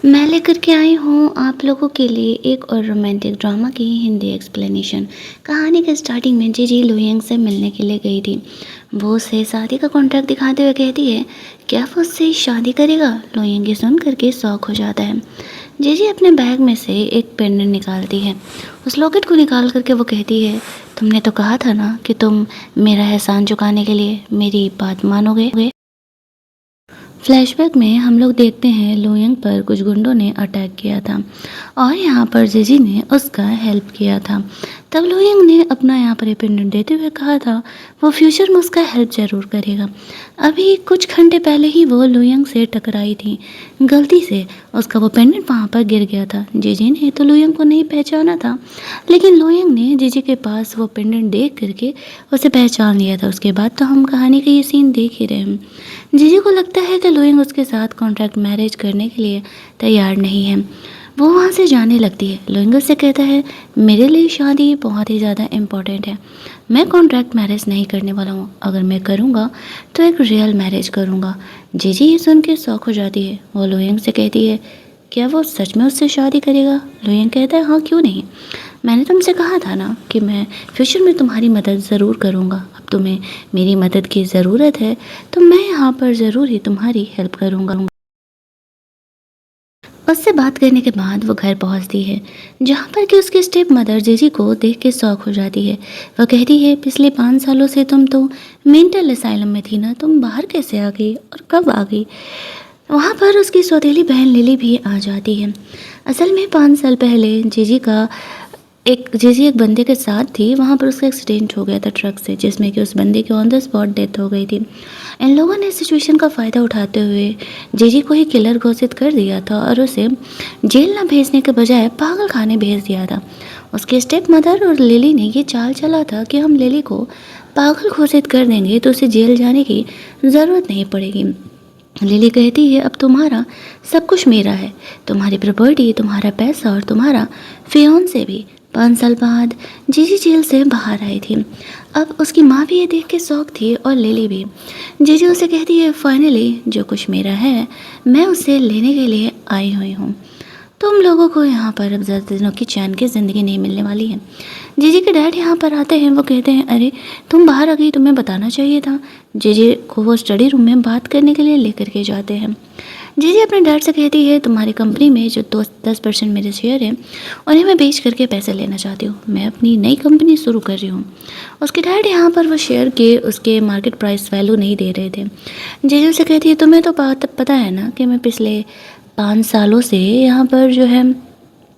मैं लेकर के आई हूँ आप लोगों के लिए एक और रोमांटिक ड्रामा की हिंदी एक्सप्लेनेशन। कहानी के स्टार्टिंग में जीजी लुयंग से मिलने के लिए गई थी। वो उसे शादी का कॉन्ट्रैक्ट दिखाते हुए कहती है, क्या वो उससे शादी करेगा? लुयंग ये सुन करके शौक हो जाता है। जीजी अपने बैग में से एक पेंडेंट निकालती है। उस लॉकेट को निकाल करके वो कहती है, तुमने तो कहा था ना कि तुम मेरा एहसान चुकाने के लिए मेरी बात मानोगे। फ्लैशबैक में हम लोग देखते हैं लुयंग पर कुछ गुंडों ने अटैक किया था और यहाँ पर जीजी ने उसका हेल्प किया था। तब लुयंग ने अपना यहाँ पर पेंडेंट देते हुए कहा था वो फ्यूचर में उसका हेल्प ज़रूर करेगा। अभी कुछ घंटे पहले ही वो लुयंग से टकराई थी। गलती से उसका वो पेंडेंट वहाँ पर गिर गया था। जीजी ने तो लुयंग को नहीं पहचाना था, लेकिन लुयंग ने जीजी के पास वो पेंडेंट देख करके उसे पहचान लिया था। उसके बाद तो हम कहानी का ये सीन देख ही रहे हैं। जीजी को लगता है कि लुयंग उसके साथ कॉन्ट्रैक्ट मैरिज करने के लिए तैयार नहीं है। वो वहाँ से जाने लगती है। लुयंग उससे कहता है, मेरे लिए शादी बहुत ही ज़्यादा इम्पोर्टेंट है। मैं कॉन्ट्रैक्ट मैरिज नहीं करने वाला हूँ। अगर मैं करूँगा तो एक रियल मैरिज करूँगा। जीजी ये सुन के शौक हो जाती है। वो लुयंग से कहती है, क्या वो सच में उससे शादी करेगा? लुयंग कहता है, हाँ क्यों नहीं। मैंने तुमसे कहा था ना कि मैं फ्यूचर में तुम्हारी मदद ज़रूर करूँगा। अब तुम्हें मेरी मदद की ज़रूरत है तो मैं यहाँ पर ज़रूर ही तुम्हारी हेल्प करूँगा। उससे बात करने के बाद वो घर पहुंचती है, जहाँ पर कि उसकी स्टेप मदर जीजी को देख के शौक हो जाती है। वह कहती है, पिछले 5 सालों से तुम तो मेंटल असाइलम में थी ना, तुम बाहर कैसे आ गई और कब आ गई? वहाँ पर उसकी सौतेली बहन लिली भी आ जाती है। असल में 5 साल पहले जीजी एक बंदे के साथ थी। वहाँ पर उसका एक्सीडेंट हो गया था ट्रक से, जिसमें कि उस बंदे की ऑन द स्पॉट डेथ हो गई थी। इन लोगों ने सिचुएशन का फ़ायदा उठाते हुए जीजी को ही किलर घोषित कर दिया था और उसे जेल ना भेजने के बजाय पागल खाने भेज दिया था। उसके स्टेप मदर और लिली ने ये चाल चला था कि हम लिली को पागल घोषित कर देंगे तो उसे जेल जाने की ज़रूरत नहीं पड़ेगी। लिली कहती है, अब तुम्हारा सब कुछ मेरा है, तुम्हारी प्रॉपर्टी, तुम्हारा पैसा और तुम्हारा फियांसे भी। 5 साल बाद जीजी जेल से बाहर आई थी। अब उसकी माँ भी ये देख के शौक थी और लिली भी। जीजी उसे कहती है, फाइनली जो कुछ मेरा है मैं उसे लेने के लिए आई हुई हूँ। तुम लोगों को यहाँ पर अब ज़्यादा दिनों की चैन की ज़िंदगी नहीं मिलने वाली है। जीजी के डैड यहाँ पर आते हैं। वो कहते हैं, अरे तुम बाहर आ गई, तुम्हें बताना चाहिए था। जीजी को वो स्टडी रूम में बात करने के लिए लेकर के जाते हैं। जीजी अपने डैड से कहती है, तुम्हारी कंपनी में जो 10% मेरे शेयर हैं उन्हें मैं बेच करके पैसे लेना चाहती हूँ। मैं अपनी नई कंपनी शुरू कर रही हूँ। उसके डैड यहाँ पर वो शेयर के उसके मार्केट प्राइस वैल्यू नहीं दे रहे थे। जीजी उसे कहती है, तुम्हें तो पता है ना कि मैं पिछले 5 सालों से यहाँ पर जो है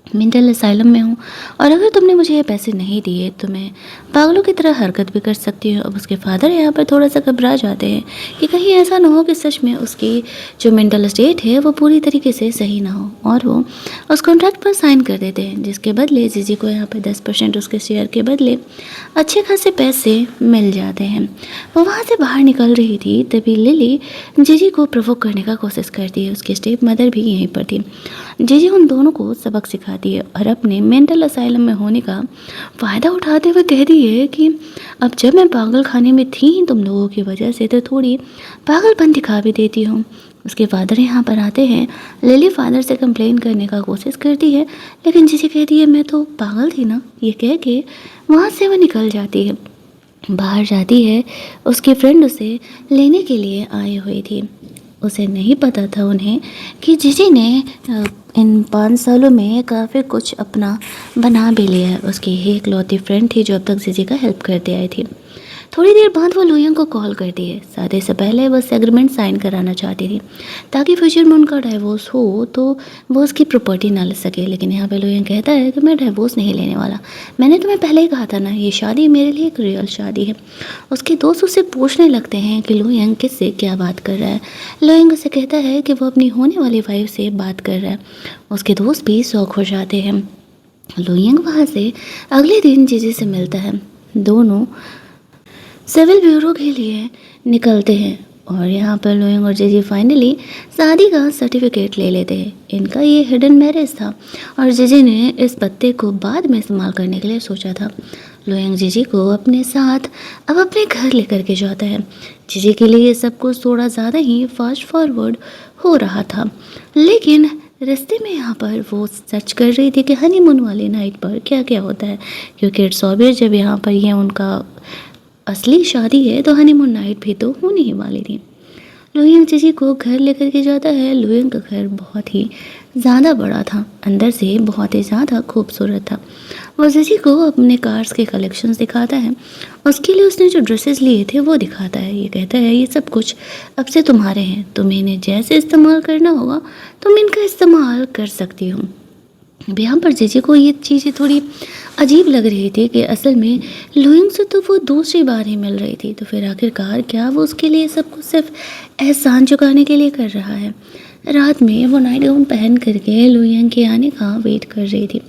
मेंटल असाइलम में हूँ, और अगर तुमने मुझे ये पैसे नहीं दिए तो मैं पागलों की तरह हरकत भी कर सकती हूँ। अब उसके फादर यहाँ पर थोड़ा सा घबरा जाते हैं कि कहीं ऐसा ना हो कि सच में उसकी जो मेंटल स्टेट है वो पूरी तरीके से सही ना हो, और वो उस कॉन्ट्रैक्ट पर साइन कर देते हैं, जिसके बदले जीजी को यहाँ पर 10% उसके शेयर के बदले अच्छे खासे पैसे मिल जाते हैं। वो वहाँ से बाहर निकल रही थी, तभी लिली जीजी को प्रोवोक करने का कोशिश करती है। उसकी स्टेप मदर भी यहीं पर थी। जीजी उन दोनों को सबक सिखाती है और अपने मेंटल असाइलम में होने का फ़ायदा उठाते हुए कहती है कि अब जब मैं पागल खाने में थी तुम लोगों की वजह से, तो थोड़ी पागलपन दिखा भी देती हूँ। उसके फादर यहाँ पर आते हैं। लिली फादर से कंप्लेन करने का कोशिश करती है, लेकिन जीजी कहती है, मैं तो पागल थी ना। ये कह के वहाँ से वो निकल जाती है। बाहर जाती है। उसकी फ्रेंड उसे लेने के लिए आई हुई थी। उसे नहीं पता था उन्हें कि जीजी ने इन 5 सालों में काफ़ी कुछ अपना बना भी लिया है। उसकी ही इकलौती फ्रेंड थी जो अब तक जीजी का हेल्प करते आई थी। थोड़ी देर बाद वो लुयंग को कॉल करती है। शादी से पहले वो एग्रीमेंट साइन कराना चाहती थी ताकि फ्यूचर में उनका डाइवोर्स हो तो वो उसकी प्रॉपर्टी ना ले सके। लेकिन यहाँ पे लुयंग कहता है कि मैं डाइवोर्स नहीं लेने वाला। मैंने तुम्हें पहले ही कहा था ना, ये शादी मेरे लिए एक रियल शादी है। उसके दोस्त उससे पूछने लगते हैं कि लुयंग किससे क्या बात कर रहा है। लुयंग उसे कहता है कि वो अपनी होने वाली वाइफ से बात कर रहा है। उसके दोस्त भी शौक हो जाते हैं। लुयंग वहाँ से अगले दिन जीजी से मिलता है। दोनों सिविल ब्यूरो के लिए निकलते हैं और यहाँ पर लुयंग और जीजी फाइनली शादी का सर्टिफिकेट ले लेते हैं। इनका ये हिडन मैरिज था और जीजी ने इस पत्ते को बाद में इस्तेमाल करने के लिए सोचा था। लुयंग जीजी को अपने साथ अब अपने घर लेकर के जाता है। जीजी के लिए सब कुछ थोड़ा ज़्यादा ही फास्ट फॉरवर्ड हो रहा था, लेकिन रास्ते में यहाँ पर वो सर्च कर रही थी कि हनीमून वाली नाइट पर क्या क्या होता है, क्योंकि इट्स ऑब्वियस जब यहाँ पर ये उनका असली शादी है तो हनीमून नाइट भी तो होने ही वाली थी। लुयंग जीजी को घर लेकर के जाता है। लुयंग का घर बहुत ही ज़्यादा बड़ा था, अंदर से बहुत ही ज़्यादा खूबसूरत था। वो जीजी को अपने कार्स के कलेक्शंस दिखाता है। उसके लिए उसने जो ड्रेसेस लिए थे वो दिखाता है। ये कहता है ये सब कुछ अब से तुम्हारे हैं, तुम्हें इन्हें जैसे इस्तेमाल करना होगा तुम इनका इस्तेमाल कर सकती हो। अब यहाँ पर जीजी को ये चीज़ें थोड़ी अजीब लग रही थी कि असल में लुइंग से तो वो दूसरी बार ही मिल रही थी, तो फिर आखिरकार क्या वो उसके लिए सब कुछ सिर्फ एहसान चुकाने के लिए कर रहा है। रात में वो नाइट गाउन पहन करके लुइंग के आने का वेट कर रही थी।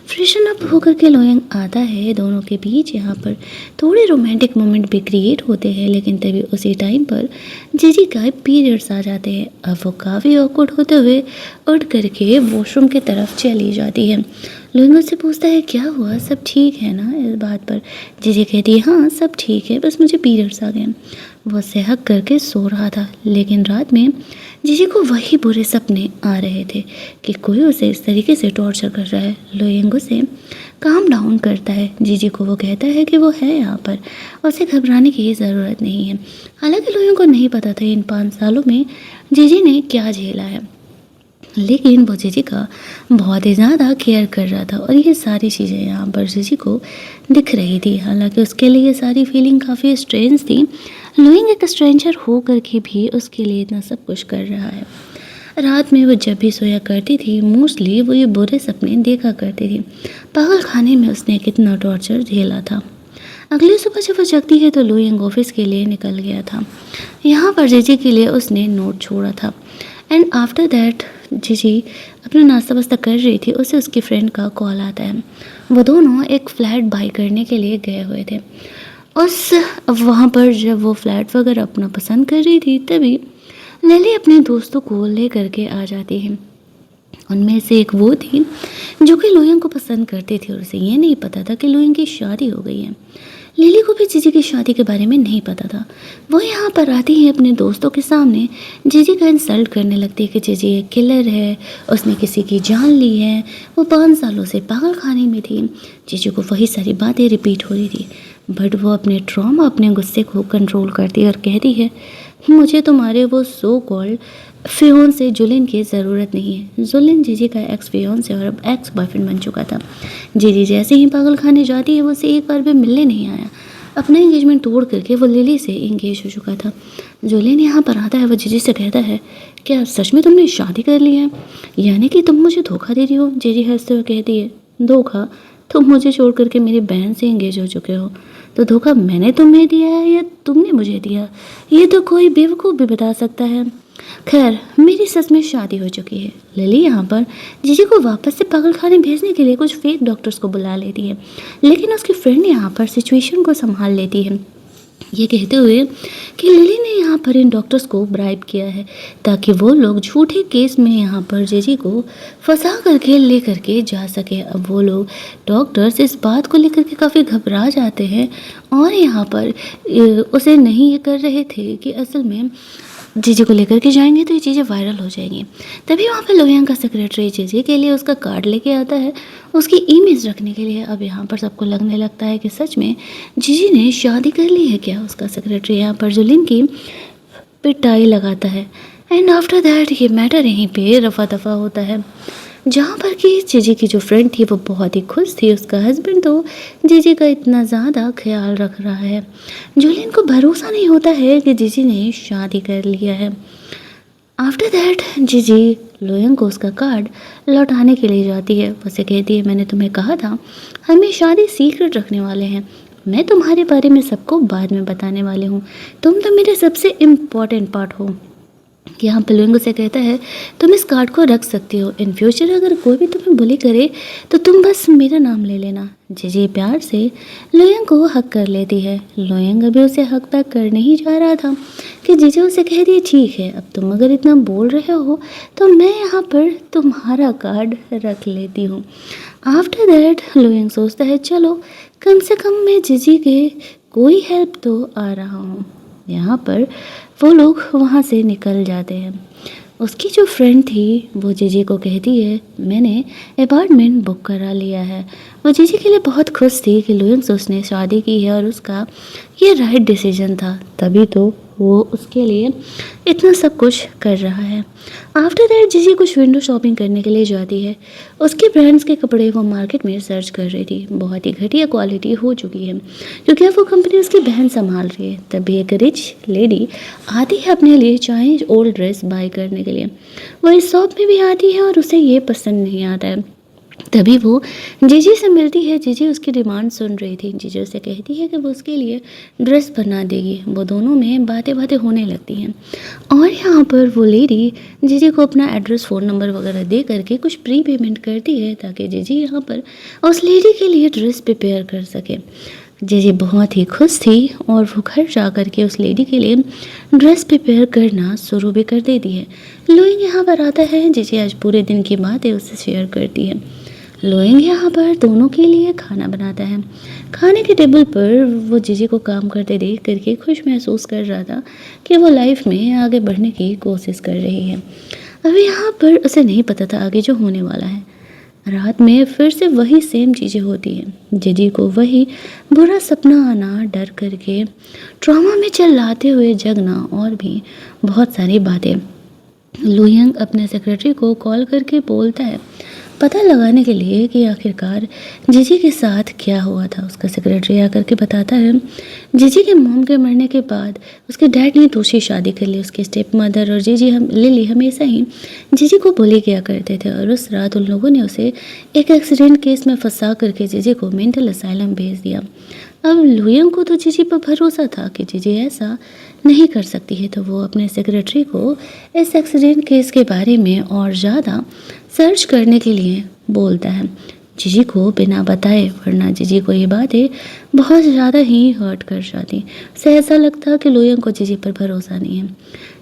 फ्रेशन अप होकर के लुइंग आता है। दोनों के बीच यहाँ पर थोड़े रोमांटिक मोमेंट भी क्रिएट होते हैं, लेकिन तभी उसी टाइम पर जीजी का पीरियड्स आ जाते हैं। अब वो काफ़ी ऑकवर्ड होते हुए उठ करके वॉशरूम की तरफ चली जाती है। लुइंग उससे पूछता है क्या हुआ, सब ठीक है ना। इस बात पर जीजी कहती है हाँ सब ठीक है, बस मुझे पीरियड्स आ गए। वो उससे हक करके सो रहा था, लेकिन रात में जीजी को वही बुरे सपने आ रहे थे कि कोई उसे इस तरीके से टॉर्चर कर रहा है। लुइंग उसे काम डाउन करता है। जीजी को वो कहता है कि वो है यहाँ पर, उसे घबराने की ज़रूरत नहीं है। हालांकि लुइंग को नहीं पता था इन 5 सालों में जीजी ने क्या झेला है, लेकिन वो जीजी का बहुत ही ज़्यादा केयर कर रहा था और ये सारी चीज़ें यहाँ पर जीजी को दिख रही थी। हालांकि उसके लिए ये सारी फीलिंग काफ़ी स्ट्रेंज थी। लुइंग एक स्ट्रेंजर हो करके भी उसके लिए इतना सब कुछ कर रहा है। रात में वो जब भी सोया करती थी मोस्टली वो ये बुरे सपने देखा करती थी। पागल खाने में उसने कितना टॉर्चर झेला था। अगली सुबह जब वो जगती है तो लुइंग ऑफिस के लिए निकल गया था। यहाँ पर जीजी के लिए उसने नोट छोड़ा था। एंड आफ्टर दैट जीजी अपना नाश्ता वास्ता कर रही थी, उसे उसकी फ्रेंड का कॉल आता है। वो दोनों एक फ़्लैट बाई करने के लिए गए हुए थे। उस वहाँ पर जब वो फ्लैट वगैरह अपना पसंद कर रही थी तभी लिली अपने दोस्तों को ले करके आ जाती है। उनमें से एक वो थी जो कि लुइंग को पसंद करती थी और उसे ये नहीं पता था कि लुइंग की शादी हो गई है। लिली को भी जीजी की शादी के बारे में नहीं पता था। वो यहाँ पर आती है अपने दोस्तों के सामने जीजी का इंसल्ट करने लगती है कि जीजी एक किलर है, उसने किसी की जान ली है, वो 5 सालों से पागल खाने में थी। जीजी को वही सारी बातें रिपीट हो रही थी, बट वो अपने ट्रॉमा अपने गुस्से को कंट्रोल करती है और कहती है मुझे तुम्हारे वो सो कॉल्ड फियोन से जुलिन की ज़रूरत नहीं है। जुलिन जीजी का एक्स फियोन से और अब एक्स बॉयफ्रेंड बन चुका था। जीजी जैसे ही पागल खाने जाती है वो उसे एक बार भी मिलने नहीं आया। अपना एंगेजमेंट तोड़ करके वो लिली से एंगेज हो चुका था। जुलिन यहाँ पर आता है, वो जीजी से कहता है क्या सच में तुमने शादी कर ली है, यानी कि तुम मुझे धोखा दे रही हो। जीजी हंसते हुए कहती है धोखा, तुम मुझे छोड़ करके मेरी बहन से एंगेज हो चुके हो, तो धोखा मैंने तुम्हें दिया है या तुमने मुझे दिया, ये तो कोई बेवकूफ़ भी बता सकता है। खैर मेरी सच में शादी हो चुकी है। लिली यहाँ पर जीजी को वापस से पागल खाने भेजने के लिए कुछ फेक डॉक्टर्स को बुला लेती है, लेकिन उसकी फ्रेंड यहाँ पर सिचुएशन को संभाल लेती है, ये कहते हुए कि लिली ने यहाँ पर इन डॉक्टर्स को ब्राइब किया है ताकि वो लोग झूठे केस में यहाँ पर जीजी को फंसा करके ले करके जा सके। अब वो लोग डॉक्टर्स इस बात को लेकर के काफ़ी घबरा जाते हैं और यहाँ पर उसे नहीं ये कर रहे थे कि असल में जीजी को लेकर के जाएंगे तो ये चीज़ें वायरल हो जाएंगी। तभी वहाँ पर लुइंग का सेक्रेटरी जीजी के लिए उसका कार्ड लेके आता है उसकी इमेज रखने के लिए। अब यहाँ पर सबको लगने लगता है कि सच में जीजी ने शादी कर ली है क्या। उसका सेक्रेटरी यहाँ पर जुलिन की पिटाई लगाता है एंड आफ्टर दैट ये मैटर यहीं पे रफा दफा होता है, जहाँ पर कि जीजी की जो फ्रेंड थी वो बहुत ही खुश थी। उसका हस्बैंड तो जीजी का इतना ज़्यादा ख्याल रख रहा है। जुलिन को भरोसा नहीं होता है कि जीजी ने शादी कर लिया है। आफ्टर दैट जीजी लुइंग को उसका कार्ड लौटाने के लिए जाती है। उसे कहती है मैंने तुम्हें कहा था हमें शादी सीक्रेट रखने वाले हैं, मैं तुम्हारे बारे में सबको बाद में बताने वाली हूँ, तुम तो मेरे सबसे इम्पॉर्टेंट पार्ट हो। यहाँ पे लुइंग से कहता है तुम इस कार्ड को रख सकती हो, इन फ्यूचर अगर कोई भी तुम्हें बुली करे तो तुम बस मेरा नाम ले लेना। जीजी प्यार से लुइंग को हक कर लेती है। लुइंग अभी उसे हक बैक करने ही जा रहा था कि जीजी उसे कह दिए ठीक है अब तुम अगर इतना बोल रहे हो तो मैं यहाँ पर तुम्हारा कार्ड रख लेती हूँ। आफ्टर दैट लुइंग सोचता है चलो कम से कम मैं जीजी के कोई हेल्प तो आ रहा हूँ। यहाँ पर वो लोग वहाँ से निकल जाते हैं। उसकी जो फ्रेंड थी वो जीजी को कहती है मैंने अपार्टमेंट बुक करा लिया है। वो जीजी के लिए बहुत खुश थी कि लुयंग से उसने शादी की है और उसका ये राइट डिसीजन था, तभी तो वो उसके लिए इतना सब कुछ कर रहा है। आफ्टर दैट जीजी कुछ विंडो शॉपिंग करने के लिए जाती है। उसके ब्रांड्स के कपड़े वो मार्केट में सर्च कर रही थी, बहुत ही घटिया क्वालिटी हो चुकी है क्योंकि अब वो कंपनी उसकी बहन संभाल रही है। तभी एक रिच लेडी आती है अपने लिए चाइनीज ओल्ड ड्रेस बाय करने के लिए। वो इस शॉप में भी आती है और उसे ये पसंद नहीं आता है। तभी वो जीजी से मिलती है। जीजी उसकी डिमांड सुन रही थी। जीजी उसे कहती है कि वो उसके लिए ड्रेस बना देगी। वो दोनों में बातें बातें होने लगती हैं और यहाँ पर वो लेडी जीजी को अपना एड्रेस फ़ोन नंबर वगैरह दे करके कुछ प्री पेमेंट करती है ताकि जीजी यहाँ पर उस लेडी के लिए ड्रेस प्रिपेयर कर सके। जीजी बहुत ही खुश थी और वो घर जा कर के उस लेडी के लिए ड्रेस प्रिपेयर करना शुरू भी कर देती है। लुइंग यहाँ पर आता है। जीजी आज पूरे दिन की बातें उससे शेयर करती है। लुइंग यहाँ पर दोनों के लिए खाना बनाता है। खाने के टेबल पर वो जीजी को काम करते देख करके खुश महसूस कर रहा था कि वो लाइफ में आगे बढ़ने की कोशिश कर रही है। अभी यहाँ पर उसे नहीं पता था आगे जो होने वाला है। रात में फिर से वही सेम चीज़ें होती हैं। जीजी को वही बुरा सपना आना, डर करके ट्रॉमा में चिल्लाते हुए जगना और भी बहुत सारी बातें। लुयंग अपने सेक्रेटरी को कॉल करके बोलता है पता लगाने के लिए कि आखिरकार जीजी के साथ क्या हुआ था। उसका सेक्रेटरी आकर के बताता है जीजी के मॉम के मरने के बाद उसके डैड ने दूसरी शादी कर ली। उसके स्टेप मदर और जीजी लिली हमेशा ही जीजी को बुली किया करते थे और उस रात उन लोगों ने उसे एक एक्सीडेंट केस में फंसा करके जीजी को मेंटल असाइलम भेज दिया। अब लुयंग को तो जीजी पर भरोसा था कि जीजी ऐसा नहीं कर सकती है, तो वो अपने सेक्रेटरी को इस एक्सीडेंट केस के बारे में और ज़्यादा सर्च करने के लिए बोलता है जीजी को बिना बताए, वरना जीजी को ये बातें बहुत ज़्यादा ही हर्ट कर जाती। उसे ऐसा लगता कि लुयंग को जीजी पर भरोसा नहीं है।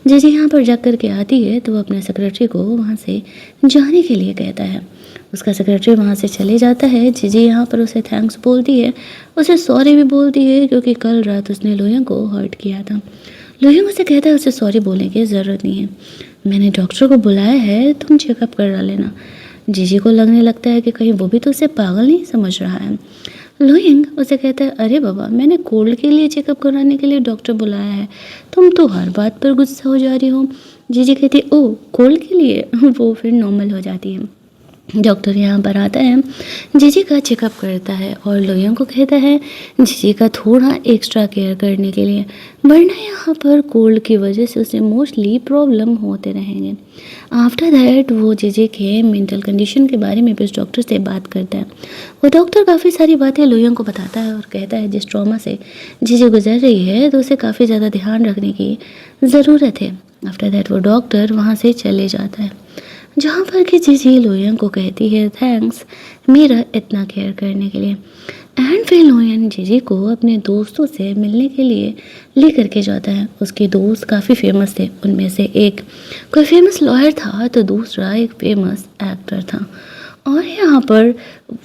जीजी यहाँ पर जा कर के आती है तो वो अपने सेक्रेटरी को वहाँ से जाने के लिए कहता है। उसका सेक्रेटरी वहाँ से चले जाता है। जीजी यहाँ पर उसे थैंक्स बोलती है, उसे सॉरी भी बोलती है क्योंकि कल रात उसने लुयंग को हर्ट किया था। लुयंग उसे कहता है उसे सॉरी बोलने की ज़रूरत नहीं है, मैंने डॉक्टर को बुलाया है, तुम चेकअप करा लेना। जीजी को लगने लगता है कि कहीं वो भी तो उसे पागल नहीं समझ रहा है। लुयंग उसे कहता है अरे बाबा, मैंने कोल्ड के लिए चेकअप कराने के लिए डॉक्टर बुलाया है, तुम तो हर बात पर गुस्सा हो जा रही हो। जीजी कहती है ओह कोल्ड के लिए वो फिर नॉर्मल हो जाती है। डॉक्टर यहाँ पर आता है, जीजी का चेकअप करता है और लुयंग को कहता है जीजी का थोड़ा एक्स्ट्रा केयर करने के लिए, वरना यहाँ पर कोल्ड की वजह से उसे मोस्टली प्रॉब्लम होते रहेंगे। आफ्टर दैट वो जीजी के मेंटल कंडीशन के बारे में भी उस डॉक्टर से बात करता है। वो डॉक्टर काफ़ी सारी बातें लुयंग को बताता है और कहता है जिस ट्रॉमा से जीजी गुजर रही है तो उसे काफ़ी ज़्यादा ध्यान रखने की ज़रूरत है। आफ्टर दैट वो डॉक्टर वहाँ से चले जाता है, जहाँ पर कि जीजी लुयंग को कहती है थैंक्स मेरा इतना केयर करने के लिए। एंड फिर लुयंग जीजी को अपने दोस्तों से मिलने के लिए ले करके जाता है। उसके दोस्त काफ़ी फेमस थे, उनमें से एक कोई फेमस लॉयर था तो दूसरा एक फेमस एक्टर था। और यहाँ पर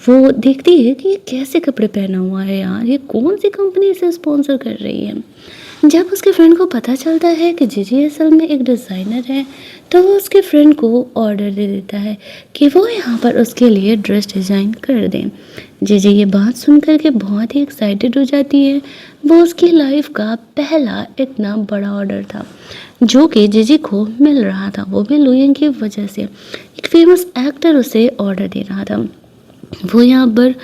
वो देखती है कि ये कैसे कपड़े पहना हुआ है यार, ये कौन सी कंपनी इसे स्पॉन्सर कर रही है। जब उसके फ्रेंड को पता चलता है कि जीजी असल में एक डिज़ाइनर है तो वो उसके फ्रेंड को ऑर्डर दे देता है कि वो यहाँ पर उसके लिए ड्रेस डिज़ाइन कर दें। जीजी ये बात सुनकर के बहुत ही एक्साइटेड हो जाती है। वो उसकी लाइफ का पहला इतना बड़ा ऑर्डर था जो कि जीजी को मिल रहा था, वो भी लुयंग की वजह से। एक फेमस एक्टर उसे ऑर्डर दे रहा था। वो यहाँ पर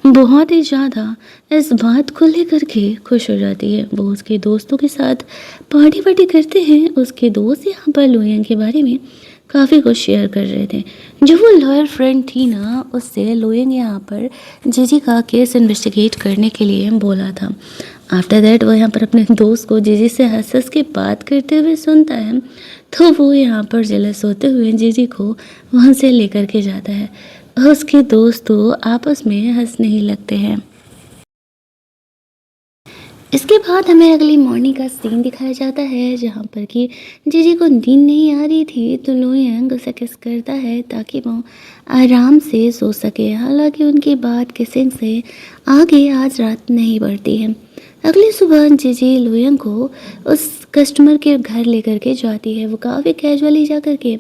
बहुत ही ज़्यादा इस बात को लेकर के खुश हो जाती है। वो उसके दोस्तों के साथ पार्टी वार्टी करते हैं। उसके दोस्त यहाँ पर लुयंग के बारे में काफ़ी कुछ शेयर कर रहे थे। जो वो लॉयर फ्रेंड थी ना, उससे लुयंग यहाँ पर जीजी का केस इन्वेस्टिगेट करने के लिए बोला था। आफ्टर दैट वो यहाँ पर अपने दोस्त को जीजी से हंस हंस के बात करते हुए सुनता है तो वो यहाँ पर जेलस होते हुए जीजी को वहाँ से लेकर के जाता है। उसके दोस्त तो आपस में हंसने ही लगते हैं। इसके बाद हमें अगली मॉर्निंग का सीन दिखाया जाता है जहाँ पर कि जीजी को नींद नहीं आ रही थी तो लुयंग उसे किस करता है ताकि वो आराम से सो सके। हालांकि उनकी बात किसिंग से आगे आज रात नहीं बढ़ती है। अगली सुबह जीजी लुयंग को उस कस्टमर के घर लेकर के जाती है। वो काफ़ी कैजुअली जा कर के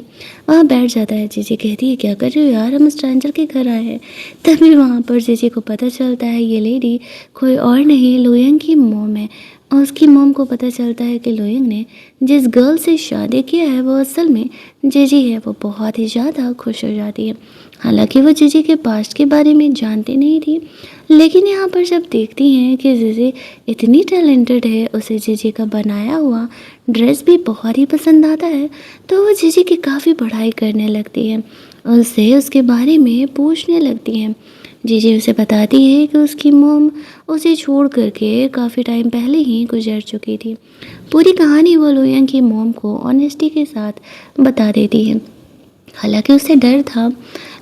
वहाँ बैठ जाता है। जीजी कहती है, क्या कर रहे हो यार, हम स्ट्रेंजर के घर आए हैं। तभी वहाँ पर जीजी को पता चलता है ये लेडी कोई और नहीं लोयंग की मॉम है। और उसकी मॉम को पता चलता है कि लोयंग ने जिस गर्ल से शादी किया है वो असल में जीजी है। वो बहुत ही ज़्यादा खुश हो जाती है। हालांकि वो जीजी के पास्ट के बारे में जानती नहीं थी, लेकिन यहाँ पर जब देखती हैं कि जीजी इतनी टैलेंटेड है, उसे जीजी का बनाया हुआ ड्रेस भी बहुत ही पसंद आता है, तो वो जीजी की काफ़ी पढ़ाई करने लगती है। उससे उसके बारे में पूछने लगती हैं। जीजी उसे बताती है कि उसकी मॉम उसे छोड़ करके काफ़ी टाइम पहले ही गुजर चुकी थी। पूरी कहानी वो लोयंग की मॉम को ऑनेस्टी के साथ बता देती है। हालांकि उसे डर था,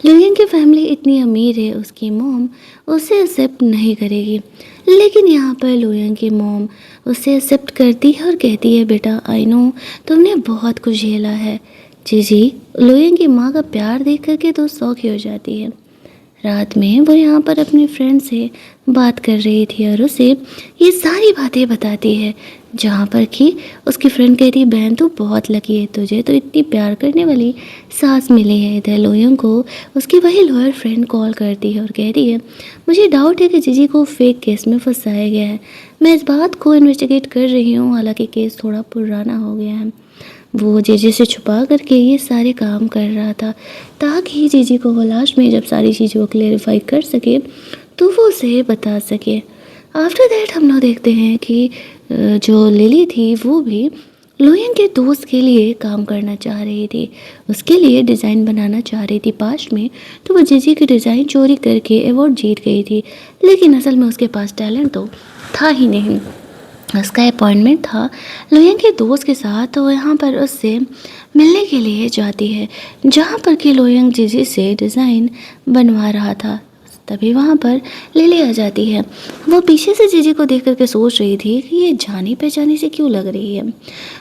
लोयंग की फैमिली इतनी अमीर है, उसकी मॉम उसे एक्सेप्ट नहीं करेगी। लेकिन यहाँ पर लोयंग की मॉम उसे एक्सेप्ट करती है और कहती है, बेटा आई नो तुमने बहुत कुछ झेला है। जीजी लोयंग की माँ का प्यार देख करके तो सौखी हो जाती है। रात में वो यहाँ पर अपनी फ्रेंड से बात कर रही थी और उसे ये सारी बातें बताती है, जहाँ पर कि उसकी फ्रेंड कहती है, बहन तू बहुत लकी है, तुझे तो इतनी प्यार करने वाली सास मिली है। इधर लोयंग को उसकी वही लॉयर फ्रेंड कॉल करती है और कहती है, मुझे डाउट है कि जीजी को फेक केस में फंसाया गया है। मैं इस बात को इन्वेस्टिगेट कर रही हूँ, हालांकि केस थोड़ा पुराना हो गया है। वो जीजी से छुपा करके ये सारे काम कर रहा था, ताकि जीजी को वो लास्ट में जब सारी चीज़ों को क्लेरिफाई कर सके तो वो उसे बता सके। आफ्टर दैट हम लोग देखते हैं कि जो लिली थी वो भी लोयंग के दोस्त के लिए काम करना चाह रही थी, उसके लिए डिज़ाइन बनाना चाह रही थी पास्ट में। तो वो जीजी की डिज़ाइन चोरी करके अवार्ड जीत गई थी, लेकिन असल में उसके पास टैलेंट तो था ही नहीं। उसका अपॉइंटमेंट था लोयंग के दोस्त के साथ, तो यहाँ पर उससे मिलने के लिए जाती है, जहाँ पर कि लोयंग जीजी से डिज़ाइन बनवा रहा था। तभी वहाँ पर लिली आ जाती है। वो पीछे से जीजी को देख करके सोच रही थी कि ये जानी पहचानी से क्यों लग रही है।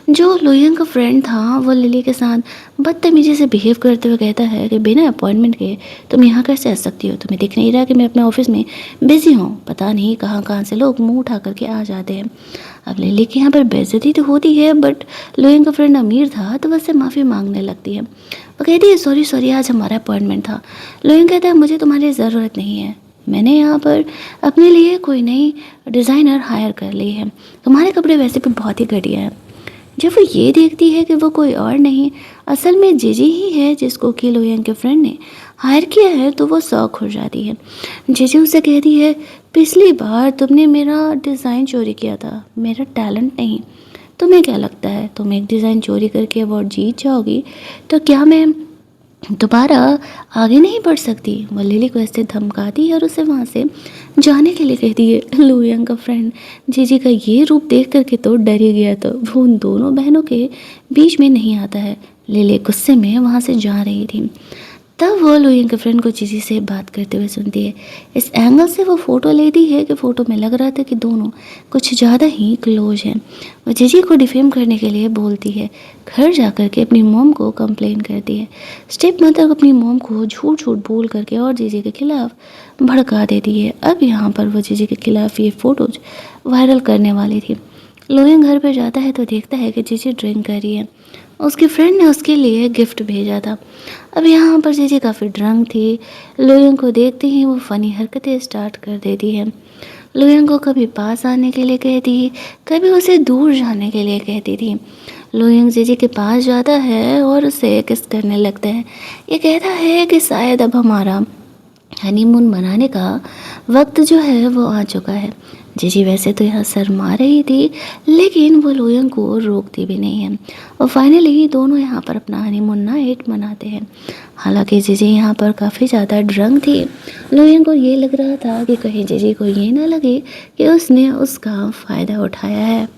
जो लोयंग का फ्रेंड था वो लिली के साथ बदतमीजी से बिहेव करते हुए कहता है कि बिना अपॉइंटमेंट के तुम यहाँ कैसे आ सकती हो, तुम्हें दिख नहीं रहा कि मैं अपने ऑफिस में बिजी हूँ। पता नहीं कहाँ कहाँ से लोग मुंह उठा करके आ जाते हैं। अब लिली के यहाँ पर बेइज्जती तो होती है, बट लोयंग का फ्रेंड अमीर था तो वह माफ़ी मांगने लगती है। वो कहती है, सॉरी सॉरी आज हमारा अपॉइंटमेंट था। लोयंग कहता है, मुझे तुम्हारी ज़रूरत नहीं है, मैंने यहाँ पर अपने लिए कोई नई डिज़ाइनर हायर कर ली है, तुम्हारे कपड़े वैसे भी बहुत ही घटिया हैं। जब वो ये देखती है कि वो कोई और नहीं असल में जीजी ही है जिसको कि लोयंग के फ्रेंड ने हायर किया है, तो वो शौक हो जाती है। जीजी उसे कहती है, पिछली बार तुमने मेरा डिज़ाइन चोरी किया था, मेरा टैलेंट नहीं। तुम्हें क्या लगता है तुम एक डिज़ाइन चोरी करके अवार्ड जीत जाओगी तो क्या मैं दोबारा आगे नहीं बढ़ सकती? वो लिली को ऐसे धमकाती है और उसे वहाँ से जाने के लिए कहती है। लोयंग का फ्रेंड जीजी का ये रूप देख करके तो डर ही गया, तो वो उन दोनों बहनों के बीच में नहीं आता है। लिली गुस्से में वहाँ से जा रही थी, तब वो लोयंग के फ्रेंड को जीजी से बात करते हुए सुनती है। इस एंगल से वो फ़ोटो लेती है कि फ़ोटो में लग रहा था कि दोनों कुछ ज़्यादा ही क्लोज हैं। वो जीजी को डिफेम करने के लिए बोलती है, घर जा कर के अपनी मॉम को कंप्लेन करती है। स्टेप मदर अपनी मॉम को झूठ झूठ बोल करके और जीजी के खिलाफ भड़का देती है। अब यहाँ पर वो जीजी के खिलाफ ये फ़ोटोज वायरल करने वाली थी। लोयंग घर पर जाता है तो देखता है कि जीजी ड्रिंक कर रही है। उसकी फ्रेंड ने उसके लिए गिफ्ट भेजा था। अब यहाँ पर जीजी काफ़ी ड्रंक थी। लोयंग को देखते ही वो फ़नी हरकतें स्टार्ट कर देती है। लोयंग को कभी पास आने के लिए कहती, कभी उसे दूर जाने के लिए कहती थी। लोयंग जीजी के पास जाता है और उसे किस करने लगता है। ये कहता है कि शायद अब हमारा हनीमून मनाने का वक्त जो है वो आ चुका है। जीजी वैसे तो यहाँ शर्मा रही थी, लेकिन वो लोयंग को रोकती भी नहीं है और फाइनली दोनों यहाँ पर अपना हनीमून नाइट मनाते हैं। हालांकि जीजी यहाँ पर काफ़ी ज़्यादा ड्रंक थी। लोयंग को ये लग रहा था कि कहीं जीजी को ये ना लगे कि उसने उसका फ़ायदा उठाया है।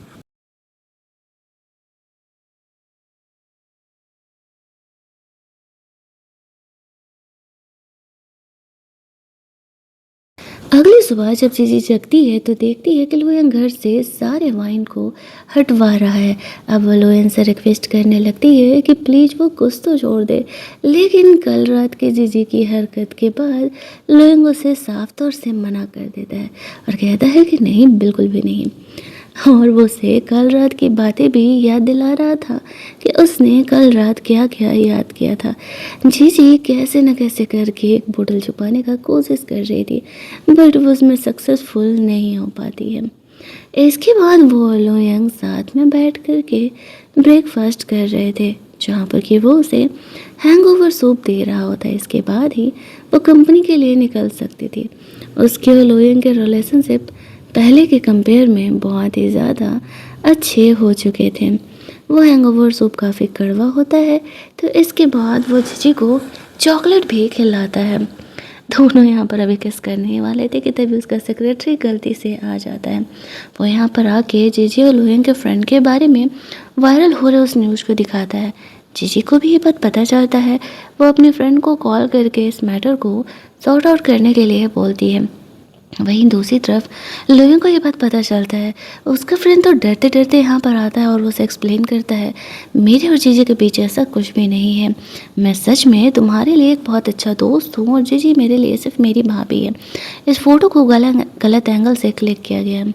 अगली सुबह जब जीजी जगती है तो देखती है कि लोयन घर से सारे वाइन को हटवा रहा है। अब वो लोयन से रिक्वेस्ट करने लगती है कि प्लीज़ वो कुछ तो छोड़ दे, लेकिन कल रात के जीजी की हरकत के बाद लोयन उसे साफ तौर से मना कर देता है और कहता है कि नहीं, बिल्कुल भी नहीं। और वो उसे कल रात की बातें भी याद दिला रहा था कि उसने कल रात क्या क्या याद किया था। जीजी कैसे न कैसे करके एक बोतल छुपाने का कोशिश कर रही थी, बट वो उसमें सक्सेसफुल नहीं हो पाती है। इसके बाद वो और लोयांग साथ में बैठ कर के ब्रेकफास्ट कर रहे थे, जहाँ पर कि वो उसे हैंगओवर सूप दे रहा होता है। इसके बाद ही वो कंपनी के लिए निकल सकती थी। उसके और लोयांग के रिलेशनशिप पहले के कंपेयर में बहुत ही ज़्यादा अच्छे हो चुके थे। वो हैंगओवर सूप काफ़ी कड़वा होता है, तो इसके बाद वो जीजी को चॉकलेट भी खिलाता है। दोनों यहाँ पर अभी किस करने ही वाले थे कि तभी उसका सेक्रेटरी गलती से आ जाता है। वो यहाँ पर आके जीजी और लोयंग के फ्रेंड के बारे में वायरल हो रहे उस न्यूज़ को दिखाता है। जीजी को भी ये बात पता चलता है। वो अपने फ्रेंड को कॉल करके इस मैटर को सॉर्ट आउट करने के लिए बोलती है। वहीं दूसरी तरफ लोगों को ये बात पता चलता है। उसका फ्रेंड तो डरते डरते यहाँ पर आता है और वो उसे एक्सप्लेन करता है, मेरे और जीजी के पीछे ऐसा कुछ भी नहीं है। मैं सच में तुम्हारे लिए एक बहुत अच्छा दोस्त हूँ और जीजी मेरे लिए सिर्फ मेरी भाभी है। इस फोटो को गलत एंगल से क्लिक किया गया है।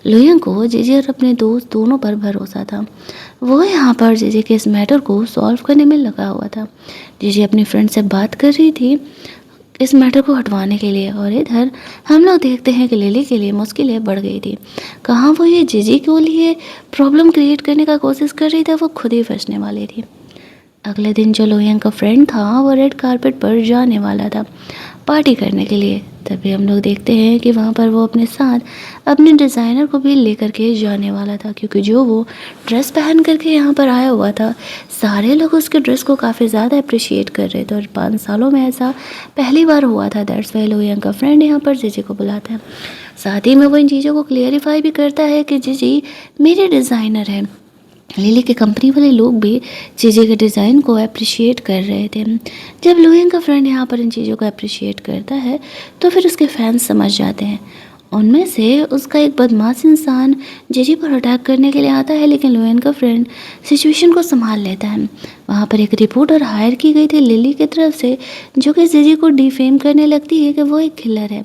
लोगों को जीजी और अपने दोस्त दोनों पर भरोसा था। वो यहाँ पर जीजी के इस मैटर को सॉल्व करने में लगा हुआ था। जीजी अपनी फ्रेंड से बात कर रही थी इस मैटर को हटवाने के लिए, और इधर हम लोग देखते हैं कि लिली के लिए मुश्किलें बढ़ गई थी। कहाँ वो ये जीजी के लिए प्रॉब्लम क्रिएट करने का कोशिश कर रही थी, वो खुद ही फंसने वाली थी। अगले दिन जो लोयंग का फ्रेंड था वो रेड कारपेट पर जाने वाला था पार्टी करने के लिए। तभी हम लोग देखते हैं कि वहाँ पर वो अपने साथ अपने डिज़ाइनर को भी लेकर के जाने वाला था, क्योंकि जो वो ड्रेस पहन करके यहाँ पर आया हुआ था, सारे लोग उसके ड्रेस को काफ़ी ज़्यादा अप्रिशिएट कर रहे थे और 5 सालों में ऐसा पहली बार हुआ था। दैट्स वाई लोयंग का फ्रेंड यहाँ पर जीजी को बुलाता है। साथ ही में वो इन चीज़ों को क्लियरिफाई भी करता है कि जीजी मेरे डिज़ाइनर हैं। लिली के कंपनी वाले लोग भी चीज़ों के डिज़ाइन को अप्रिशिएट कर रहे थे। जब लोयंग का फ्रेंड यहाँ पर इन चीज़ों को अप्रिशिएट करता है तो फिर उसके फैंस समझ जाते हैं। उनमें से उसका एक बदमाश इंसान जीजी पर अटैक करने के लिए आता है, लेकिन लोयन का फ्रेंड सिचुएशन को संभाल लेता है। वहाँ पर एक रिपोर्टर हायर की गई थी लिली की तरफ से, जो कि जीजी को डिफेम करने लगती है कि वो एक किलर है,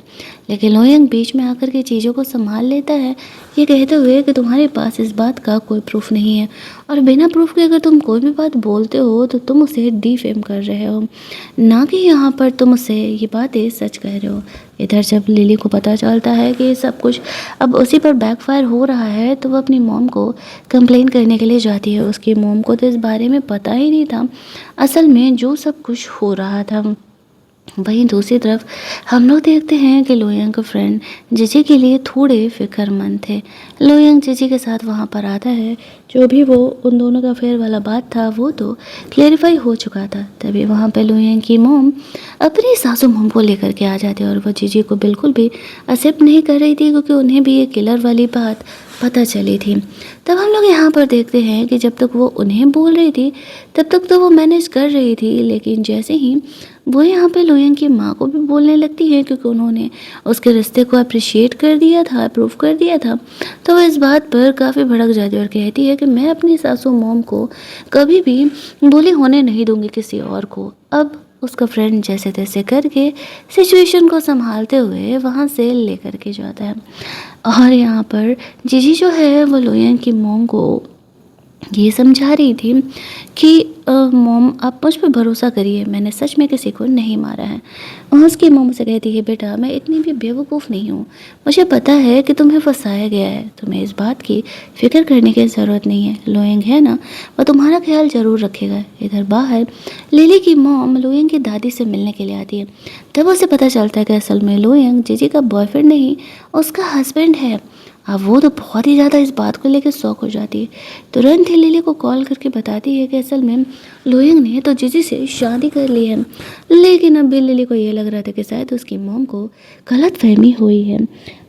लेकिन लोयंग बीच में आकर के चीज़ों को संभाल लेता है, ये कहते हुए कि तुम्हारे पास इस बात का कोई प्रूफ नहीं है और बिना प्रूफ के अगर तुम कोई भी बात बोलते हो तो तुम उसे डिफेम कर रहे हो, ना कि यहाँ पर तुम उसे ये बातें सच कह रहे हो। इधर जब लिली को पता चलता है कि सब कुछ अब उसी पर बैकफायर हो रहा है, तो वो अपनी मॉम को कंप्लेन करने के लिए जाती है। उसकी मॉम को तो इस बारे में पता ही नहीं था असल में जो सब कुछ हो रहा था। वहीं दूसरी तरफ हम लोग देखते हैं कि लोयंग का फ्रेंड जीजी के लिए थोड़े फिक्रमंद थे। लोयंग जीजी के साथ वहाँ पर आता है, जो भी वो उन दोनों का फेयर वाला बात था वो तो क्लेरिफाई हो चुका था। तभी वहाँ पे लोयंग की मोम अपनी सासू मोम को लेकर के आ जाती है और वो जीजी को बिल्कुल भी एक्सेप्ट नहीं कर रही थी, क्योंकि उन्हें भी ये किलर वाली बात पता चली थी। तब हम लोग यहाँ पर देखते हैं कि जब तक वो उन्हें बोल रही थी तब तक तो वो मैनेज कर रही थी, लेकिन जैसे ही वो यहाँ पे लोयंग की माँ को भी बोलने लगती है, क्योंकि उन्होंने उसके रिश्ते को अप्रिशिएट कर दिया था, अप्रूव कर दिया था, तो वो इस बात पर काफ़ी भड़क जाती है और कहती है कि मैं अपनी सासू मोम को कभी भी बोली होने नहीं दूंगी किसी और को। अब उसका फ्रेंड जैसे तैसे करके सिचुएशन को संभालते हुए वहाँ से लेकर के जाता है। और यहाँ पर जीजी जो है वो लोयंग की मोम को ये समझा रही थी कि मॉम आप मुझ पर भरोसा करिए, मैंने सच में किसी को नहीं मारा है। और उसकी मॉम से कहती है, बेटा मैं इतनी भी बेवकूफ़ नहीं हूँ, मुझे पता है कि तुम्हें फंसाया गया है, तुम्हें इस बात की फिक्र करने की ज़रूरत नहीं है। लोयंग है ना, वो तुम्हारा ख्याल ज़रूर रखेगा। इधर बाहर लिली की मॉम लोयंग की दादी से मिलने के लिए आती है। तब उसे पता चलता है कि असल में लोयंग जीजी का बॉयफ्रेंड नहीं, उसका हस्बैंड है। अब वो तो बहुत ही ज़्यादा इस बात को लेकर शौक हो जाती है। तुरंत ही लिली को कॉल करके बताती है कि असल में लोयंग ने तो जीजी से शादी कर ली है। लेकिन अब भी लिली को ये लग रहा था कि शायद उसकी मॉम को गलत फहमी हुई है।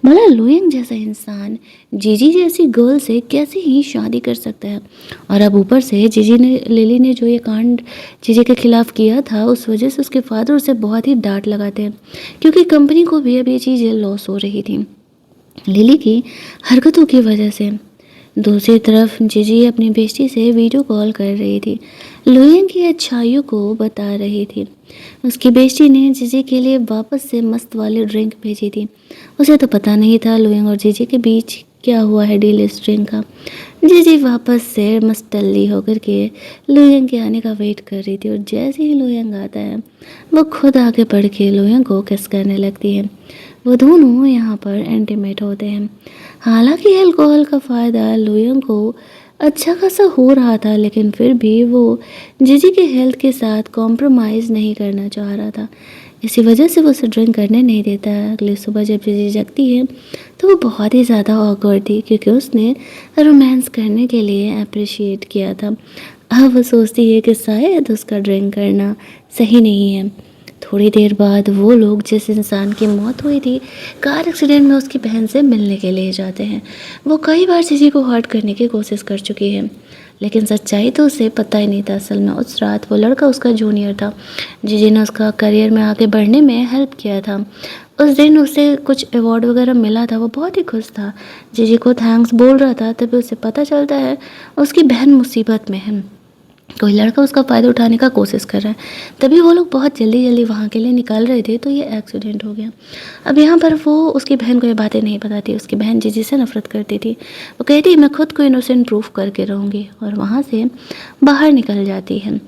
भला लोयंग जैसा इंसान जीजी जैसी गर्ल से कैसे ही शादी कर सकता है। और अब ऊपर से लिली ने जो ये कांड जीजी के खिलाफ किया था, उस वजह से उसके फादर उसे बहुत ही डांट लगाते हैं, क्योंकि कंपनी को भी अब ये चीज़ें लॉस हो रही थी लिली की हरकतों की वजह से। दूसरी तरफ जीजी अपनी बेटी से वीडियो कॉल कर रही थी, लोयंग की अच्छाइयों को बता रही थी। उसकी बेटी ने जीजी के लिए वापस से मस्त वाली ड्रिंक भेजी थी। उसे तो पता नहीं था लोयंग और जीजी के बीच क्या हुआ है डील स्ट्रिंग का। जी वापस से मस्तल्ली होकर के लोयंग के आने का वेट कर रही थी और जैसे ही लोयंग आता है वो खुद आगे बढ़ के लोयंग को किस करने लगती है। वो दोनों यहाँ पर इंटीमेट होते हैं। हालांकि अल्कोहल का फ़ायदा लोयंग को अच्छा खासा हो रहा था, लेकिन फिर भी वो जीजी के हेल्थ के साथ कॉम्प्रोमाइज़ नहीं करना चाह रहा था। इसी वजह से वो उसे ड्रिंक करने नहीं देता है। अगली सुबह जब जीजी जगती है तो वो बहुत ही ज़्यादा ऑकवर्ड थी, क्योंकि उसने रोमांस करने के लिए अप्रिशिएट किया था। अब वो सोचती है कि शायद उसका ड्रिंक करना सही नहीं है। थोड़ी देर बाद वो लोग जिस इंसान की मौत हुई थी कार एक्सीडेंट में उसकी बहन से मिलने के लिए जाते हैं। वो कई बार जीजी को हर्ट करने की कोशिश कर चुकी है, लेकिन सच्चाई तो उसे पता ही नहीं था। असल में उस रात वो लड़का उसका जूनियर था। जीजी ने उसका करियर में आगे बढ़ने में हेल्प किया था। उस दिन उसे कुछ अवार्ड वगैरह मिला था, वो बहुत ही खुश था। जीजी को थैंक्स बोल रहा था, तभी उसे पता चलता है उसकी बहन मुसीबत में है। कोई लड़का उसका फ़ायदा उठाने का कोशिश कर रहा है। तभी वो लोग बहुत जल्दी जल्दी वहाँ के लिए निकल रहे थे तो ये एक्सीडेंट हो गया। अब यहाँ पर वो उसकी बहन को ये बातें नहीं पता थी। उसकी बहन जीजी से नफरत करती थी। वो कहती मैं खुद को इनोसेंट प्रूफ करके रहूँगी, और वहाँ से बाहर निकल जाती है।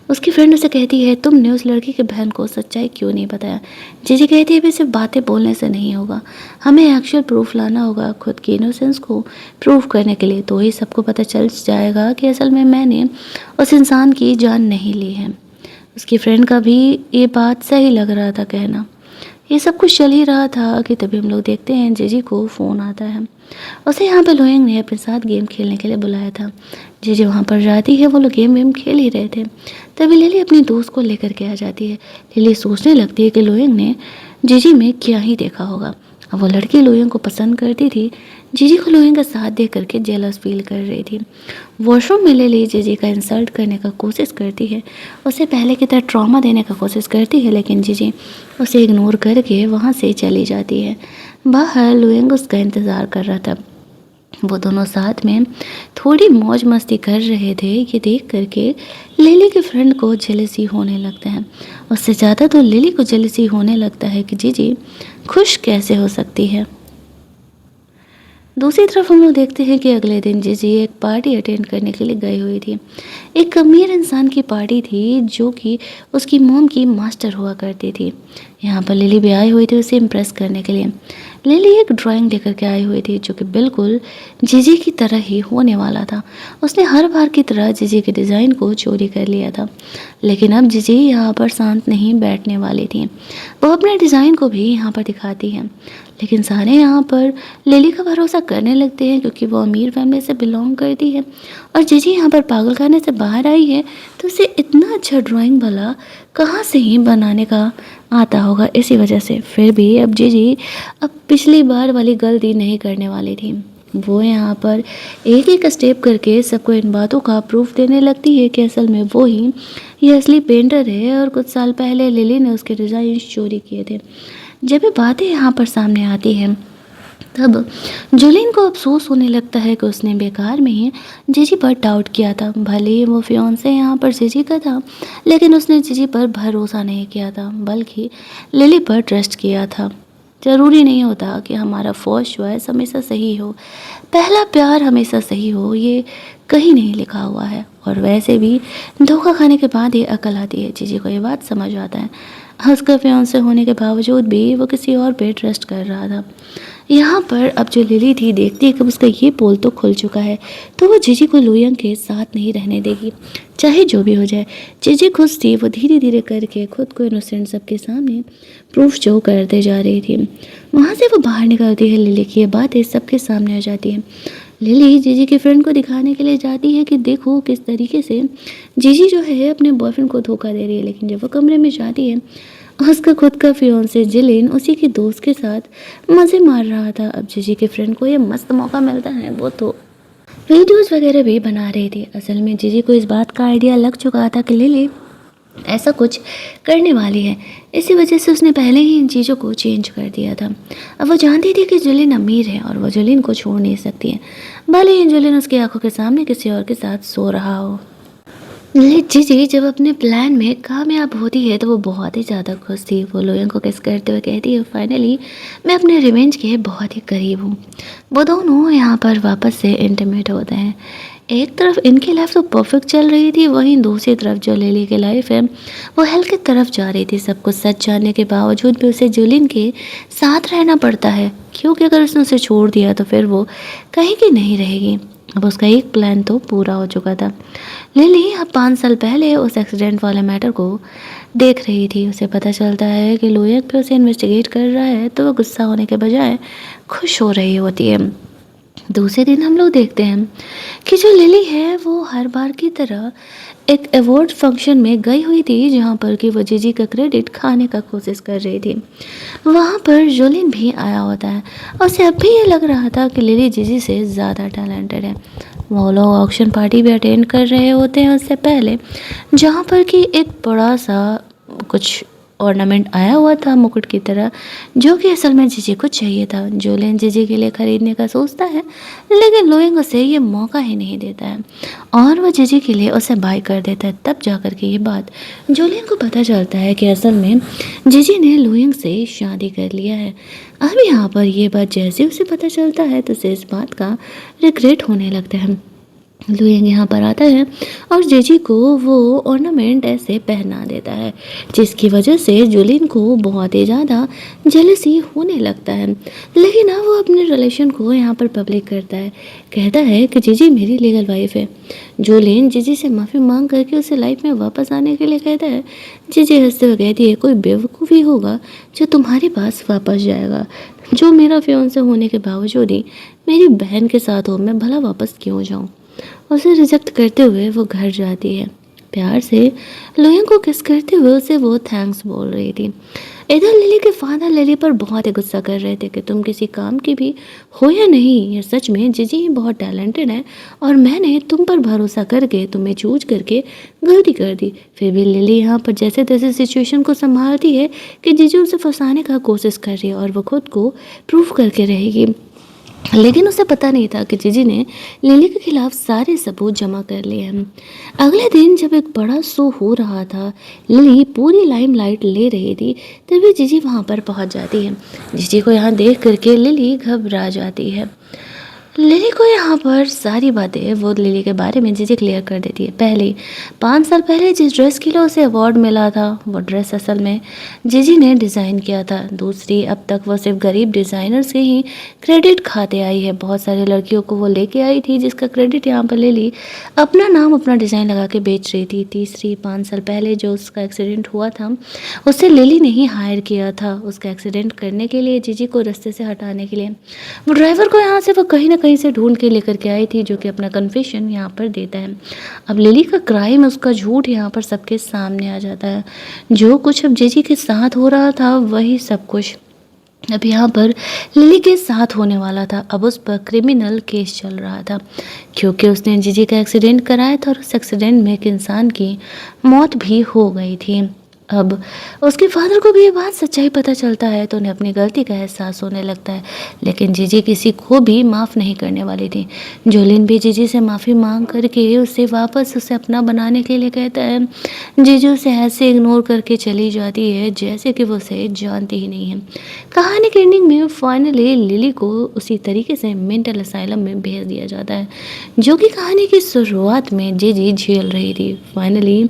उसकी फ्रेंड उसे कहती है तुमने उस लड़की की बहन को सच्चाई क्यों नहीं बताया। जीजी कहती है भी सिर्फ बातें बोलने से नहीं होगा, हमें एक्चुअल प्रूफ लाना होगा खुद की इनोसेंस को प्रूफ करने के लिए, तो ही सबको पता चल जाएगा कि असल में मैंने उस इंसान की जान नहीं ली है। उसकी फ्रेंड का भी ये बात सही लग रहा था कहना। ये सब कुछ चल ही रहा था कि तभी हम लोग देखते हैं जीजी को फ़ोन आता है। उसे यहाँ पर लोयंग ने अपने साथ गेम खेलने के लिए बुलाया था। जीजी वहाँ पर जाती है, वो लोग गेम वेम खेल ही रहे थे। तभी लिली अपनी दोस्त को लेकर के आ जाती है। लिली सोचने लगती है कि लोयंग ने जीजी में क्या ही देखा होगा। अब वो लड़की लोयंग को पसंद करती थी। जीजी को लोयंग का साथ देख करके जेलस फील कर रही थी। वॉशरूम में लिली जीजी का इंसल्ट करने का कोशिश करती है, उसे पहले की तरह ट्रॉमा देने का कोशिश करती है, लेकिन जीजी उसे इग्नोर करके वहाँ से चली जाती है। बाहर लोयंग उसका इंतज़ार कर रहा था। वो दोनों साथ में थोड़ी मौज मस्ती कर रहे थे। ये देख करके लिली के फ्रेंड को जेलसी होने लगता है। उससे ज़्यादा तो लिली को जेलसी होने लगता है कि जीजी खुश कैसे हो सकती है। दूसरी तरफ हम लोग देखते हैं कि अगले दिन जीजी एक पार्टी अटेंड करने के लिए गई हुई थी। एक अमीर इंसान की पार्टी थी जो कि उसकी मोम की मास्टर हुआ करती थी। यहाँ पर लिली भी आई हुई थी उसे इम्प्रेस करने के लिए। लिली एक ड्राइंग लेकर के आई हुई थी जो कि बिल्कुल जीजी की तरह ही होने वाला था। उसने हर बार की तरह जीजी के डिज़ाइन को चोरी कर लिया था, लेकिन अब जीजी यहाँ पर शांत नहीं बैठने वाली थी। वो अपने डिज़ाइन को भी यहाँ पर दिखाती है, लेकिन सारे यहाँ पर लिली का भरोसा करने लगते हैं क्योंकि वो अमीर फैमिली से बिलोंग करती है और जीजी यहाँ पर पागल खाने से बाहर आई है, तो उसे इतना अच्छा ड्राइंग भला कहाँ से ही बनाने का आता होगा। इसी वजह से फिर भी अब जीजी अब पिछली बार वाली गलती नहीं करने वाली थी। वो यहाँ पर एक एक स्टेप करके सबको इन बातों का प्रूफ देने लगती है कि असल में वो ही ये असली पेंटर है और कुछ साल पहले लिली ने उसके डिज़ाइन चोरी किए थे। जब ये बातें यहाँ पर सामने आती हैं तब जुलिन को अफसोस होने लगता है कि उसने बेकार में ही जीजी पर डाउट किया था। भले ही वो फियोंसे यहाँ पर जीजी का था, लेकिन उसने जीजी पर भरोसा नहीं किया था, बल्कि लिली पर ट्रस्ट किया था। ज़रूरी नहीं होता कि हमारा फर्स्ट चॉइस हमेशा सही हो, पहला प्यार हमेशा सही हो, ये कहीं नहीं लिखा हुआ है। और वैसे भी धोखा खाने के बाद ही अकल आती है। जीजी को ये बात समझ आता है। उसका फियांसे होने के बावजूद भी वो किसी और पे ट्रस्ट कर रहा था। यहाँ पर अब जो लिली थी देखती है कि उसका ये पोल तो खुल चुका है, तो वो जीजी को लोयंग के साथ नहीं रहने देगी, चाहे जो भी हो जाए। जीजी खुश थी, वो धीरे धीरे करके खुद को इनोसेंट सबके सामने प्रूफ शो करते जा रही थी। वहाँ से वो बाहर निकलती है, लिली की ये बातें सबके सामने आ जाती है। लिली जीजी के फ्रेंड को दिखाने के लिए जाती है कि देखो किस तरीके से जीजी जो है अपने बॉयफ्रेंड को धोखा दे रही है, लेकिन जब वो कमरे में जाती है उसका खुद का फियोंसे जिलिन उसी के दोस्त के साथ मज़े मार रहा था। अब जीजी के फ्रेंड को ये मस्त मौका मिलता है, वो तो वीडियोस वगैरह भी बना रही थी। असल में जीजी को इस बात का आइडिया लग चुका था कि लिली ऐसा कुछ करने वाली है, इसी वजह से उसने पहले ही इन चीज़ों को चेंज कर दिया था। अब वो जानती थी कि जुलिन अमीर है और वो जुलिन को छोड़ नहीं सकती है, भले ही जुलिन उसकी आंखों के सामने किसी और के साथ सो रहा हो। जी जब अपने प्लान में कामयाब होती है तो वो बहुत ही ज़्यादा खुश थी। वो लोयन को किस करते हुए कहती है, फाइनली मैं अपने रिवेंज के बहुत ही करीब हूँ। वो दोनों यहाँ पर वापस से इंटीमेट होते हैं। एक तरफ इनकी लाइफ तो परफेक्ट चल रही थी, वहीं दूसरी तरफ जो लिली की लाइफ है वो हेल की तरफ जा रही थी। सब कुछ सच जानने के बावजूद भी उसे जुलिन के साथ रहना पड़ता है, क्योंकि अगर उसने उसे छोड़ दिया तो फिर वो कहीं की नहीं रहेगी। अब उसका एक प्लान तो पूरा हो चुका था। लिली अब 5 साल पहले उस एक्सीडेंट वाले मैटर को देख रही थी। उसे पता चलता है कि लोयक पे उसे इन्वेस्टिगेट कर रहा है तो वो गुस्सा होने के बजाय खुश हो रही होती है। दूसरे दिन हम लोग देखते हैं कि जो लिली है वो हर बार की तरह एक अवार्ड फंक्शन में गई हुई थी, जहाँ पर कि वो जीजी का क्रेडिट खाने का कोशिश कर रही थी। वहाँ पर जोलिन भी आया होता है और उसे अब भी ये लग रहा था कि लिली जीजी से ज़्यादा टैलेंटेड है। वो लोग ऑक्शन पार्टी भी अटेंड कर रहे होते हैं उससे पहले, जहाँ पर कि एक बड़ा सा कुछ ऑर्नामेंट आया हुआ था मुकुट की तरह, जो कि असल में जीजी को चाहिए था। जोलिन जीजी के लिए ख़रीदने का सोचता है, लेकिन लोइंग उसे ये मौका ही नहीं देता है और वह जीजी के लिए उसे बाय कर देता है। तब जाकर के ये बात जोलिन को पता चलता है कि असल में जीजी ने लोइंग से शादी कर लिया है। अब यहाँ पर ये बात जैसे उसे पता चलता है तो उसे इस बात का रिग्रेट होने लगता है। लुयंग यहाँ पर आता है और जेजी को वो ऑर्नामेंट ऐसे पहना देता है, जिसकी वजह से जुलिन को बहुत ही ज़्यादा जेलसी होने लगता है। लेकिन अब वो अपने रिलेशन को यहाँ पर पब्लिक करता है, कहता है कि जीजी मेरी लीगल वाइफ है। जुलिन जीजी से माफ़ी मांग करके उसे लाइफ में वापस आने के लिए कहता है। जीजी हंसते हुए कहती है, कोई बेवकूफ़ी होगा जो तुम्हारे पास वापस जाएगा। जो मेरा फियांसे होने के बावजूद ही मेरी बहन के साथ हो, मैं भला वापस क्यों जाऊँ। उसे रिजेक्ट करते हुए वो घर जाती है। प्यार से लोयन को किस करते हुए उसे वो थैंक्स बोल रही थी। इधर लिली के फादर लिली पर बहुत ही गुस्सा कर रहे थे कि तुम किसी काम की भी हो या नहीं, ये सच में जीजी ही बहुत टैलेंटेड है और मैंने तुम पर भरोसा करके तुम्हें चूज करके गलती कर दी। फिर भी लिली यहाँ पर जैसे तैसे सिचुएशन को संभालती है कि जीजी उसे फंसाने का कोशिश कर रही है और वो खुद को प्रूव करके रहेगी। लेकिन उसे पता नहीं था कि जीजी ने लिली के खिलाफ सारे सबूत जमा कर लिए हैं। अगले दिन जब एक बड़ा शो हो रहा था, लिली पूरी लाइमलाइट ले रही थी, तभी जीजी वहां पर पहुंच जाती है। जीजी को यहाँ देख करके लिली घबरा जाती है। लिली को यहाँ पर सारी बातें वो लिली के बारे में जीजी क्लियर कर देती है। पहले 5 साल पहले जिस ड्रेस के लिए उसे अवार्ड मिला था, वो ड्रेस असल में जीजी ने डिज़ाइन किया था। दूसरी, अब तक वो सिर्फ गरीब डिज़ाइनर से ही क्रेडिट खाते आई है। बहुत सारी लड़कियों को वो लेके आई थी, जिसका क्रेडिट यहाँ पर लिली अपना नाम अपना डिज़ाइन लगा के बेच रही थी। तीसरी, 5 साल पहले जो उसका एक्सीडेंट हुआ था, उसे लिली ने ही हायर किया था उसका एक्सीडेंट करने के लिए, जीजी को रास्ते से हटाने के लिए। वो ड्राइवर को यहाँ से वो कहीं ना कहीं से ढूंढ के लेकर के आई थी, जो कि अपना कन्फेशन यहाँ पर देता है। अब लिली का क्राइम, उसका झूठ यहाँ पर सबके सामने आ जाता है। जो कुछ अब जीजी के साथ हो रहा था वही सब कुछ अब यहाँ पर लिली के साथ होने वाला था। अब उस पर क्रिमिनल केस चल रहा था, क्योंकि उसने जीजी का एक्सीडेंट कराया था और उस एक्सीडेंट में एक इंसान की मौत भी हो गई थी। अब उसके फादर को भी ये बात सच्चाई पता चलता है तो उन्हें अपनी गलती का एहसास होने लगता है। लेकिन जीजी किसी को भी माफ़ नहीं करने वाली थी। जोलिन भी जीजी से माफ़ी मांग करके उसे वापस उसे अपना बनाने के लिए कहता है। जीजी उसे ऐसे इग्नोर करके चली जाती है जैसे कि वो उसे जानती ही नहीं है। कहानी के एंडिंग में फाइनली लिली को उसी तरीके से मेंटल असाइलम में भेज दिया जाता है, जो कि कहानी की शुरुआत में जीजी झेल रही थी। फाइनली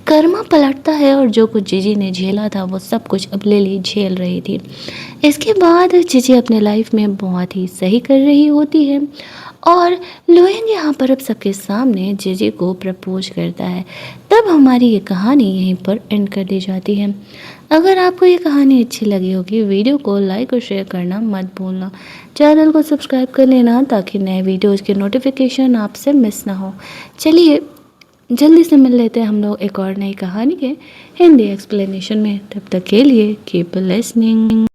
कर्मा पलटता है और जो कुछ जीजी ने झेला था वो सब कुछ अब लिली झेल रही थी। इसके बाद जीजी अपने लाइफ में बहुत ही सही कर रही होती है और लोयंग यहाँ पर अब सबके सामने जीजी को प्रपोज करता है। तब हमारी ये कहानी यहीं पर एंड कर दी जाती है। अगर आपको ये कहानी अच्छी लगी होगी, वीडियो को लाइक और शेयर करना मत भूलना। चैनल को सब्सक्राइब कर लेना ताकि नए वीडियोज़ के नोटिफिकेशन आपसे मिस ना हो। चलिए जल्दी से मिल लेते हैं हम लोग एक और नई कहानी के हिंदी एक्सप्लेनेशन में। तब तक के लिए कीप लिसनिंग।